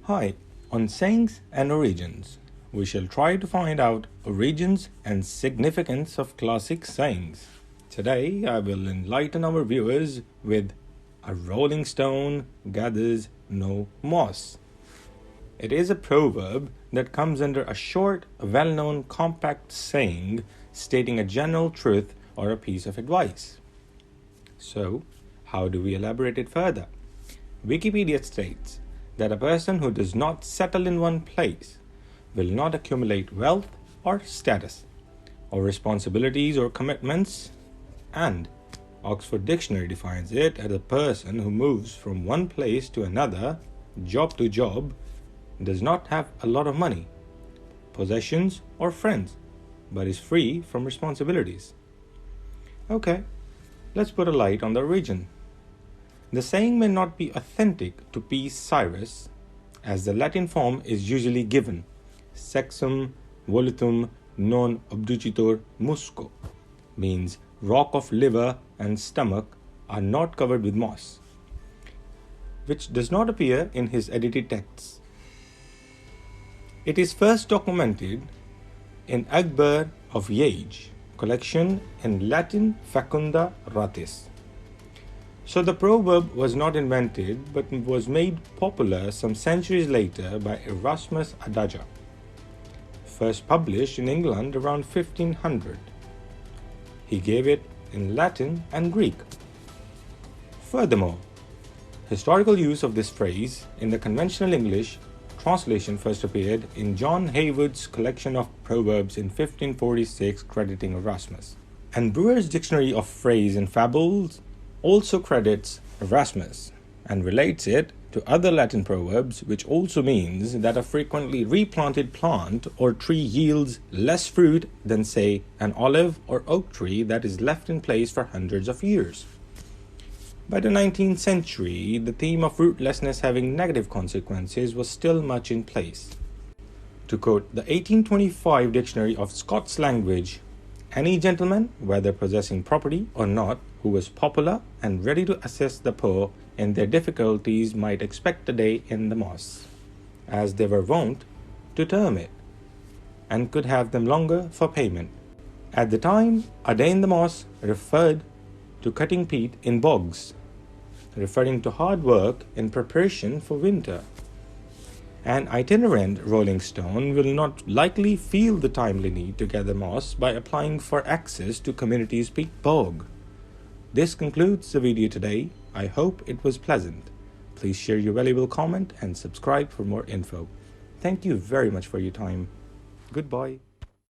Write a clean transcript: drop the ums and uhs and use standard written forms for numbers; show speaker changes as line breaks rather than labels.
Hi, on Sayings and Origins, we shall try to find out origins and significance of classic sayings. Today, I will enlighten our viewers with "A rolling stone gathers no moss." It is a proverb that comes under a short, well-known, compact saying stating a general truth or a piece of advice. So, how do we elaborate it further? Wikipedia states that a person who does not settle in one place will not accumulate wealth or status, or responsibilities or commitments, and Oxford Dictionary defines it as a person who moves from one place to another, job to job, does not have a lot of money, possessions, or friends, but is free from responsibilities. Okay, let's put a light on the origin. The saying may not be authentic to P. Cyrus, as the Latin form is usually given, sexum volutum non obducitur musco, means rock of liver and stomach are not covered with moss, which does not appear in his edited texts. It is first documented in Egbert of Liege collection in Latin Facunda Ratis. So the proverb was not invented but was made popular some centuries later by Erasmus Adaga, first published in England around 1500. He gave it in Latin and Greek. Furthermore, historical use of this phrase in the conventional English translation first appeared in John Haywood's collection of proverbs in 1546 crediting Erasmus. And Brewer's Dictionary of Phrase and Fables also credits Erasmus and relates it to other Latin proverbs, which also means that a frequently replanted plant or tree yields less fruit than, say, an olive or oak tree that is left in place for hundreds of years. By the 19th century, the theme of rootlessness having negative consequences was still much in place. To quote the 1825 Dictionary of Scots Language, any gentleman, whether possessing property or not, who was popular and ready to assist the poor in their difficulties might expect a day in the moss, as they were wont to term it, and could have them longer for payment. At the time, a day in the moss referred to cutting peat in bogs, referring to hard work in preparation for winter. An itinerant rolling stone will not likely feel the timely need to gather moss by applying for access to community's peat bog. This concludes the video today. I hope it was pleasant. Please share your valuable comment and subscribe for more info. Thank you very much for your time. Goodbye.